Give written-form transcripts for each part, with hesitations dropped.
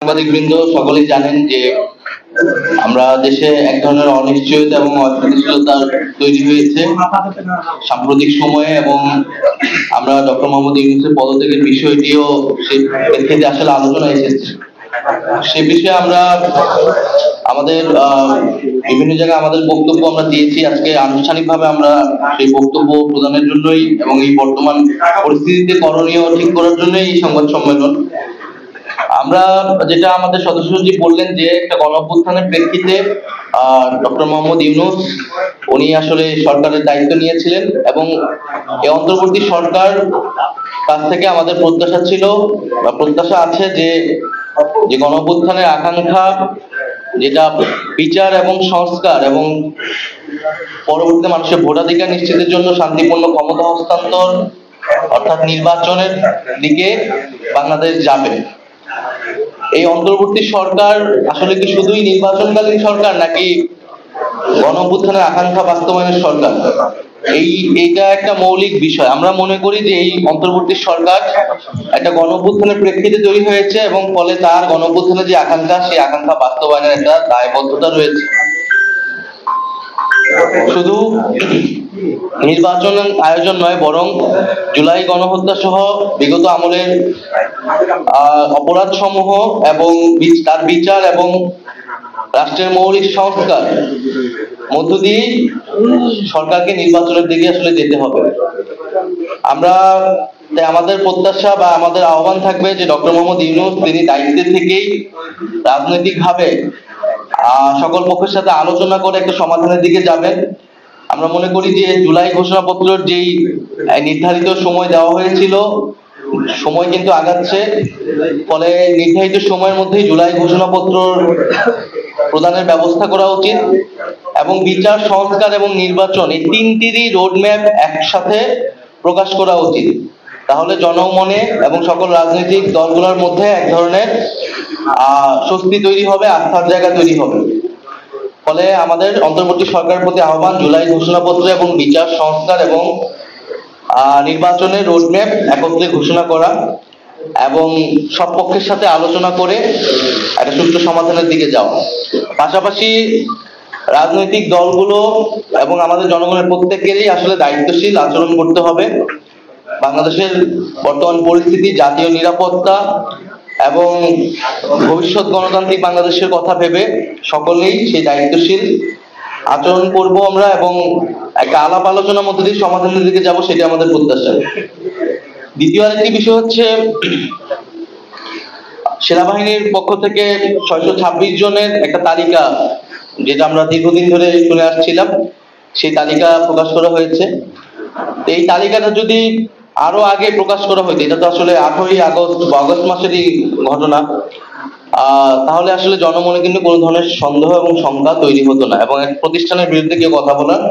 সাংবাদিকবৃন্দ সকলেই জানেন যে আমরা দেশে এক ধরনের অনিশ্চয়তা এবং অস্থিতিশীলতা তৈরি হয়েছে সাম্প্রতিক সময়ে, এবং আমরা ডক্টর মোহাম্মদ ইউনূসের পদত্যাগের বিষয়টিও সেই প্রেক্ষিতে আসলে আলোচনা এসেছে। সে বিষয়ে আমরা আমাদের বিভিন্ন জায়গায় আমাদের বক্তব্য আমরা দিয়েছি। আজকে আনুষ্ঠানিকভাবে আমরা সেই বক্তব্য প্রদানের জন্যই এবং এই বর্তমান পরিস্থিতিতে করণীয় ঠিক করার জন্যই এই সংবাদ সম্মেলন। আমরা যেটা আমাদের সদস্য সচিব বললেন যে একটা গণঅভ্যুত্থানের প্রেক্ষিতে ডক্টর মোহাম্মদ ইউনূস উনি আসলে সরকারের দায়িত্ব নিয়েছিলেন, এবং এই অন্তর্বর্তী সরকার কাছ থেকে আমাদের প্রত্যাশা ছিল বা প্রত্যাশা আছে যে গণঅভ্যুত্থানের আকাঙ্ক্ষা, যেটা বিচার এবং সংস্কার এবং পরবর্তীতে মানুষের ভোটাধিকার নিশ্চিতের জন্য শান্তিপূর্ণ ক্ষমতা হস্তান্তর অর্থাৎ নির্বাচনের দিকে বাংলাদেশ যাবে। এই অন্তর্বর্তী সরকার আসলে কি শুধুই নির্বাচনকালীন সরকার, নাকি গণঅভ্যুত্থানের আকাঙ্ক্ষা বাস্তবায়নের সরকার? এইটা একটা মৌলিক বিষয়। আমরা মনে করি যে এই অন্তর্বর্তী সরকার একটা গণঅভ্যুত্থানের প্রেক্ষিতে তৈরি হয়েছে, এবং ফলে তার গণঅভ্যুত্থানের যে আকাঙ্ক্ষা, সেই আকাঙ্ক্ষা বাস্তবায়নের একটা দায়বদ্ধতা রয়েছে। শুধু নির্বাচন আয়োজন নয়, বরং জুলাই গণহত্যা সহ বিগত আমলের অপরাধ সমূহ এবং তার বিচার এবং রাষ্ট্রের মৌলিক সংস্কার মধ্য দিয়ে সরকারকে নির্বাচনের দিকে আসলে যেতে হবে। আমরা আমাদের প্রত্যাশা বা আমাদের আহ্বান থাকবে যে ডক্টর মোহাম্মদ ইউনূস তিনি দায়িত্বে থেকেই রাজনৈতিকভাবে সকল পক্ষের সাথে আলোচনা করে একটা সমাধানের দিকে যাবেন। আমরা মনে করি যে জুলাই ঘোষণাপত্রের যেই নির্ধারিত সময় দেওয়া হয়েছিল, সময় কিন্তু আগাচ্ছে, ফলে নির্ধারিত সময়ের মধ্যেই জুলাই ঘোষণাপত্র প্রদানের ব্যবস্থা করা উচিত, এবং বিচার, সংস্কার এবং নির্বাচন এই তিনটিরই রোডম্যাপ একসাথে প্রকাশ করা উচিত। তাহলে জনমনে এবং সকল রাজনৈতিক দলগুলোর মধ্যে এক ধরনের স্বস্তি তৈরি হবে, আস্থার জায়গা তৈরি হবে। ফলে আমাদের অন্তর্বর্তী সরকারের প্রতি আহ্বান, জুলাই ঘোষণাপত্র এবং বিচার, সংস্কার এবং নির্বাচনের রোডম্যাপ একত্রে ঘোষণা করা, এবং সব পক্ষের সাথে আলোচনা করে একটা সুষ্ঠু সমাধানের দিকে যাওয়া। পাশাপাশি রাজনৈতিক দলগুলো এবং আমাদের জনগণের প্রত্যেকেরই আসলে দায়িত্বশীল আচরণ করতে হবে। বাংলাদেশের বর্তমান পরিস্থিতি, জাতীয় নিরাপত্তা এবং ভবিষ্যৎ গণতান্ত্রিক বাংলাদেশের কথা ভেবে সকলেই সেই দায়িত্বশীল আচরণ করব আমরা, এবং একটা আলাপ আলোচনার মধ্যে দিয়ে সমাধানের দিকে যাব, সেটা আমাদের প্রত্যাশা। দ্বিতীয় আরেকটি বিষয় হচ্ছে, সেনাবাহিনীর পক্ষ থেকে 626 জনের একটা তালিকা, যেটা আমরা দীর্ঘদিন ধরে শুনে আসছিলাম, সেই তালিকা প্রকাশ করা হয়েছে। এই তালিকাটা যদি আরো আগে প্রকাশ করা হইতো, এটা তো আসলে 8ই আগস্ট বা আগস্ট মাসেরই ঘটনা, তাহলে আসলে জনমনে কিন্তু কোনো ধরনের সন্দেহ এবং শঙ্কা তৈরি হতো না, এবং এক প্রতিষ্ঠানের বিরুদ্ধে কেউ কথা বলার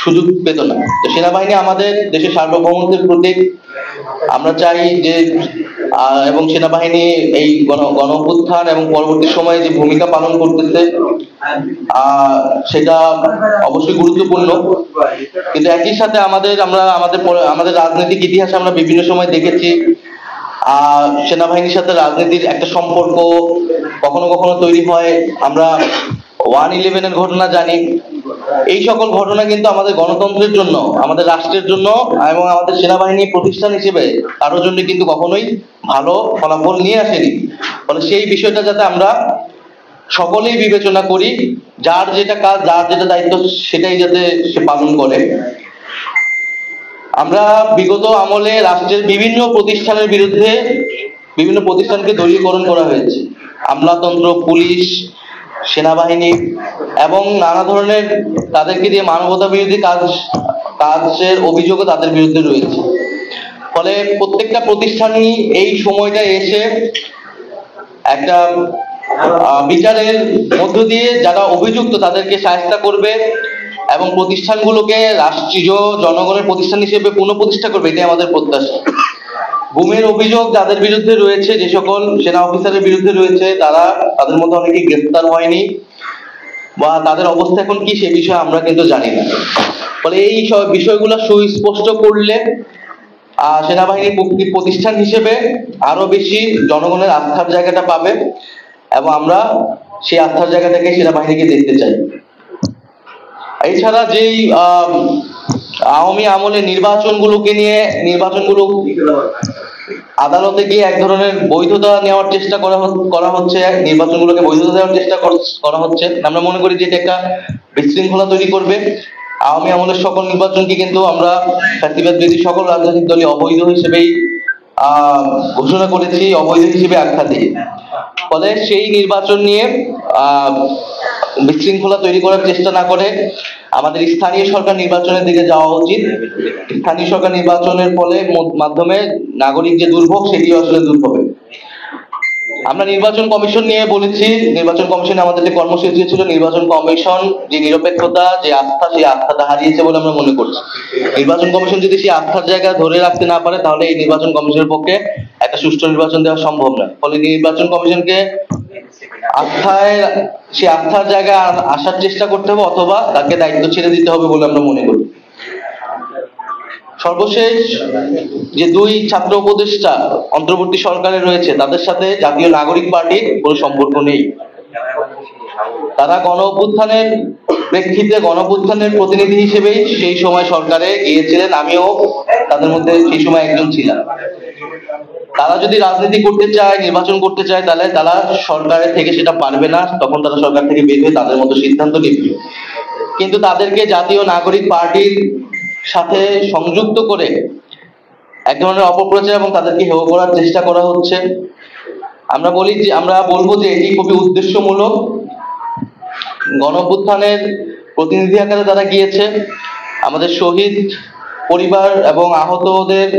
সুযোগ পেত না। তো সেনাবাহিনী আমাদের দেশের সার্বভৌমত্বের প্রতীক। আমরা চাই যে এবং সেনাবাহিনী এই গণঅভ্যুত্থান এবং পরবর্তী সময়ে যে ভূমিকা পালন করতেছে সেটা অবশ্যই গুরুত্বপূর্ণ, কিন্তু একই সাথে আমাদের রাজনৈতিক ইতিহাসে আমরা বিভিন্ন সময় দেখেছি সেনাবাহিনীর সাথে রাজনীতির একটা সম্পর্ক কখনো কখনো তৈরি হয়। আমরা 1/11 এর ঘটনা জানি। এই সকল ঘটনা কিন্তু আমাদের গণতন্ত্রের জন্য, আমাদের রাষ্ট্রের জন্য এবং আমাদের সেনাবাহিনী প্রতিষ্ঠান হিসেবে কারোর জন্য কিন্তু কখনোই ভালো ফলাফল নিয়ে আসেনি। ফলে সেই বিষয়টা যাতে আমরা সকলেই বিবেচনা করি, যার যেটা কাজ, যার যেটা দায়িত্ব, সেটাই যাতে সে পালন করে। আমরা বিগত আমলে রাষ্ট্রের বিভিন্ন প্রতিষ্ঠানের বিরুদ্ধে বিভিন্ন প্রতিষ্ঠানকে দলীয়করণ করা হয়েছে। আমলাতন্ত্র, পুলিশ, সেনাবাহিনী এবং নানা ধরনের তাদেরকে দিয়ে মানবতা বিরোধী কাজের অভিযোগও তাদের বিরুদ্ধে রয়েছে। ফলে প্রত্যেকটা প্রতিষ্ঠানই এই সময়টা এসে একটা বিচারের মধ্য দিয়ে যারা অভিযুক্ত তাদেরকে শায়েস্তা করবে এবং প্রতিষ্ঠানগুলোকে রাষ্ট্রীয় জনগণের প্রতিষ্ঠান হিসেবে পুনঃপ্রতিষ্ঠা করবে, এটাই আমাদের প্রত্যাশা। গুমের অভিযোগ যাদের বিরুদ্ধে রয়েছে, যে সকল সেনা অফিসারের বিরুদ্ধে রয়েছে, তাদের মধ্যে অনেকে গ্রেফতার হয়নি বা তাদের অবস্থা এখন কি সে বিষয়ে আমরা কিন্তু জানি না। ফলে এই সব বিষয়গুলো সুস্পষ্ট করলে সেনাবাহিনী প্রতিষ্ঠান হিসেবে আরো বেশি জনগণের আস্থার জায়গাটা পাবে এবং আমরা সেই আস্থার জায়গা থেকে সেনাবাহিনীকে দেখতে চাই। এছাড়া যেই আওয়ামী আমলে নির্বাচনগুলো আদালতে গিয়ে এক ধরনের বৈধতা নেওয়ার চেষ্টা করা হচ্ছে, নির্বাচনগুলোকে বৈধতা দেওয়ার চেষ্টা করা হচ্ছে। আমরা মনে করি যে এটা একটা বিশৃঙ্খলা তৈরি করবে। আওয়ামী আমলের সকল নির্বাচনকে কিন্তু আমরা ফ্যাসিবাদ বিরোধী সকল রাজনৈতিক দলই অবৈধ হিসেবেই ঘোষণা করেছি, অবৈধ হিসেবে আখ্যা দিই। ফলে সেই নির্বাচন নিয়ে বিশৃঙ্খলা তৈরি করার চেষ্টা না করে আমাদের স্থানীয় সরকার নির্বাচনের দিকে যাওয়া উচিত। স্থানীয় সরকার নির্বাচনের মাধ্যমে নাগরিক যে দুর্ভোগ সেটি আসলে দূর হবে। আমরা নির্বাচন কমিশন নিয়ে বলেছি, নির্বাচন কমিশনে আমাদের যে কর্মসূচি ছিল, নির্বাচন কমিশন যে নিরপেক্ষতা, যে আস্থা, সেই আস্থাটা হারিয়েছে বলে আমরা মনে করছি। নির্বাচন কমিশন যদি সেই আস্থার জায়গা ধরে রাখতে না পারে তাহলে এই নির্বাচন কমিশনের পক্ষে একটা সুষ্ঠু নির্বাচন দেওয়া সম্ভব নয়। ফলে নির্বাচন কমিশনকে সেই আস্থার জায়গায় আসার চেষ্টা করতে হবে অথবা তাকে দায়িত্ব ছেড়ে দিতে হবে বলে আমরা মনে করি। সর্বশেষ যে দুই ছাত্র উপদেষ্টা অন্তর্বর্তী সরকারে রয়েছে তাদের সাথে জাতীয় নাগরিক পার্টির কোনো সম্পর্ক নেই। তারা গণ-অভ্যুত্থানের প্রেক্ষিতে গণ-অভ্যুত্থানের প্রতিনিধি হিসেবেই সেই সময় সরকারে গিয়েছিলেন, আমিও তাদের মধ্যে সেই সময় একজন ছিলাম। তারা যদি রাজনীতি করতে চায়, নির্বাচন করতে চায়, তাহলে তারা সরকারের থেকে সেটা পারবে না, তখন তারা সরকার থেকে বের হয়ে তাদের মতো সিদ্ধান্ত নেবে। কিন্তু তাদেরকে জাতীয় নাগরিক পার্টির সাথে সংযুক্ত করে এক ধরনের অপপ্রচার এবং তাদেরকে হেয় করার চেষ্টা করা হচ্ছে। আমরা বলবো যে এটি খুবই উদ্দেশ্যমূলক। গণ-অভ্যুত্থানের প্রতিনিধি আকারে তারা গিয়েছে, আমাদের শহীদ পরিবার এবং আহতদের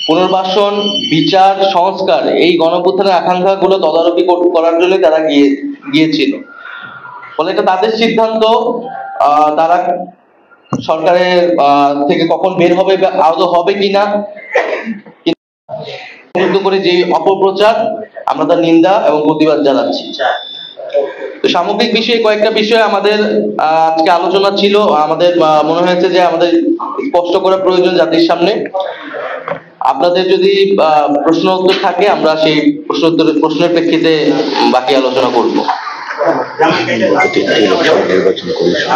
পুনর্বাসন, বিচার, সংস্কার, এই গণ-অভ্যুত্থানের আকাঙ্ক্ষাগুলো তদারকি করার জন্য তারা গিয়েছিল। ফলে এটা তাদের সিদ্ধান্ত, তারা সরকারের থেকে কখন বের হবে বা আদৌ হবে কিনা, কিন্তু করে যে অপপ্রচার আমরা তার নিন্দা এবং প্রতিবাদ জানাচ্ছি। তো সামগ্রিক বিষয়ে কয়েকটা বিষয় আমাদের আজকে আলোচনা ছিল, আমাদের মনে হয়েছে যে আমাদের স্পষ্ট করা প্রয়োজন জাতির সামনে। আপনাদের যদি প্রশ্ন উত্তর থাকে আমরা সেই প্রশ্নের প্রেক্ষিতে বাকি আলোচনা করব। নির্বাচন কমিশন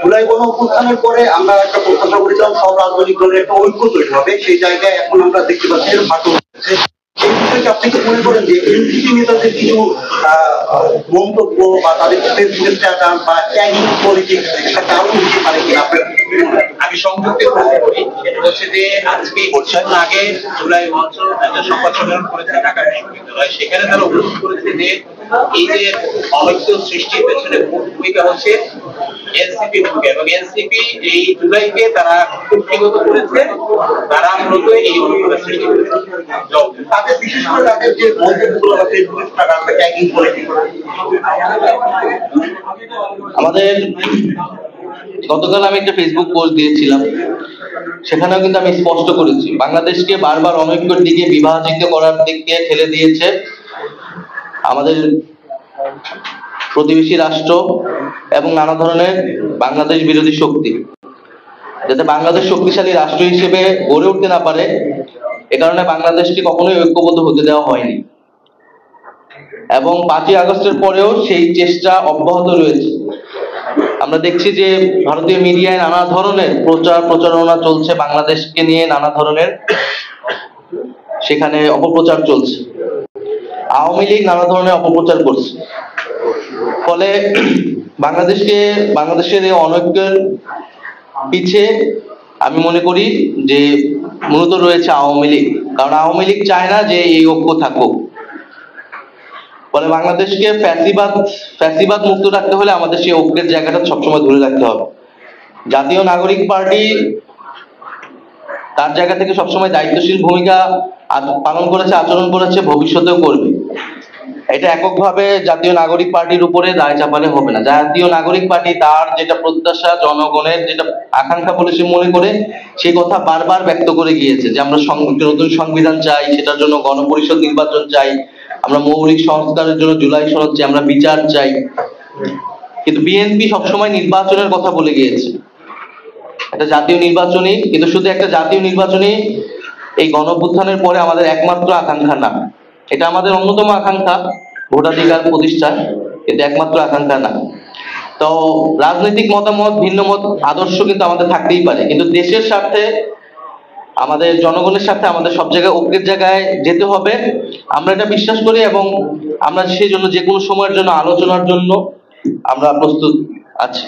জুলাই গণ-অভ্যুত্থানের পরে আমরা একটা প্রত্যাশা করেছিলাম সব রাজনৈতিক দলের একটা ঐক্য তৈরি হবে, সেই জায়গায় এখন আমরা দেখতে পাচ্ছি ফাটল হচ্ছে। এই বিষয়কে আপনি কি মনে করেন যে এনসিপি নেতাদের কিছু মন্তব্য বা তাদের বা ট্যাগিং পলিটিক্স একটা কারণ হতে পারে কিনা? আমি সংযুক্ত করি, সেটা হচ্ছে যে আজকে কিছুক্ষণ আগে জুলাই মঞ্চ একটা সংবাদ সম্মেলন করেছে ঢাকা বিশ্ববিদ্যালয়। সেখানে তারা অনুরোধ করেছে যে এই যে অনৈক্য সৃষ্টির পেছনে ভূমিকা হচ্ছে এনসিপি ভূমিকা, এবং এনসিপি এই জুলাইকে তারা কূটনীতিগত করেছে, তারা মূলত এই অনৈক্য সৃষ্টি করেছে। তাদের বিশেষ করে তাদের যে মন্তব্যগুলো বা ফেসবুকে তারা ট্যাগিং পলিটিক্স। আমাদের গতকাল আমি একটা ফেসবুক পোস্ট দিয়েছিলাম, সেখানেও কিন্তু আমি স্পষ্ট করেছি বাংলাদেশকে বারবার অনৈক্যের দিকে, বিভাজিত করার দিকে ঠেলে দিয়েছে আমাদের প্রতিবেশী রাষ্ট্র এবং নানা ধরনের বাংলাদেশ বিরোধী শক্তি। যাতে বাংলাদেশ শক্তিশালী রাষ্ট্র হিসেবে গড়ে উঠতে না পারে, এ কারণে বাংলাদেশকে কখনোই ঐক্যবদ্ধ হতে দেওয়া হয়নি এবং 5ই আগস্টের পরেও সেই চেষ্টা অব্যাহত রয়েছে। আমরা দেখছি যে ভারতীয় মিডিয়ায় নানা ধরনের প্রচারণা চলছে, বাংলাদেশকে নিয়ে নানা ধরনের সেখানে অপপ্রচার চলছে। আওয়ামী লীগ নানা ধরনের অপপ্রচার করছে। ফলে বাংলাদেশের এই অনৈক্যের পিছে আমি মনে করি যে মূলত রয়েছে আওয়ামী লীগ, কারণ আওয়ামী লীগ চায় না যে এই ঐক্য থাকুক। ফলে বাংলাদেশকে ফ্যাসিবাদ মুক্ত রাখতে হলে আমাদের সেই ঐক্যের জায়গাটা সবসময় ধরে রাখতে হবে। জাতীয় নাগরিক পার্টি তার জায়গা থেকে সবসময় দায়িত্বশীল ভূমিকা পালন করেছে, আচরণ করেছে, ভবিষ্যতেও করবে। এটা এককভাবে জাতীয় নাগরিক পার্টির উপরে দায় চাপালে হবে না। জাতীয় নাগরিক পার্টি তার যেটা প্রত্যাশা, জনগণের যেটা আকাঙ্ক্ষা বলে সে মনে করে, সেই কথা বারবার ব্যক্ত করে গিয়েছে যে আমরা নতুন সংবিধান চাই, সেটার জন্য গণপরিষদ নির্বাচন চাই, আমরা মৌলিক সংস্কারের জন্য জুলাই সনদ চাই, আমরা বিচার চাই। কিন্তু বিএনপি সবসময় নির্বাচনের কথা বলে গিয়েছে। একটা জাতীয় নির্বাচনী, কিন্তু শুধু একটা জাতীয় নির্বাচনী এই গণঅভ্যুত্থানের পরে আমাদের একমাত্র আকাঙ্ক্ষা না। এটা আমাদের অন্যতম আকাঙ্ক্ষা, ভোটাধিকার প্রতিষ্ঠা, কিন্তু একমাত্র আকাঙ্ক্ষা না। তো রাজনৈতিক মতামত, ভিন্ন মত, আদর্শ কিন্তু আমাদের থাকতেই পারে, কিন্তু দেশের স্বার্থে, আমাদের জনগণের সাথে আমাদের সব জায়গায় ঐক্যের জায়গায় যেতে হবে। আমরা এটা বিশ্বাস করি এবং আমরা সেই জন্য যে কোনো সময়ের জন্য আলোচনার জন্য আমরা প্রস্তুত আছি।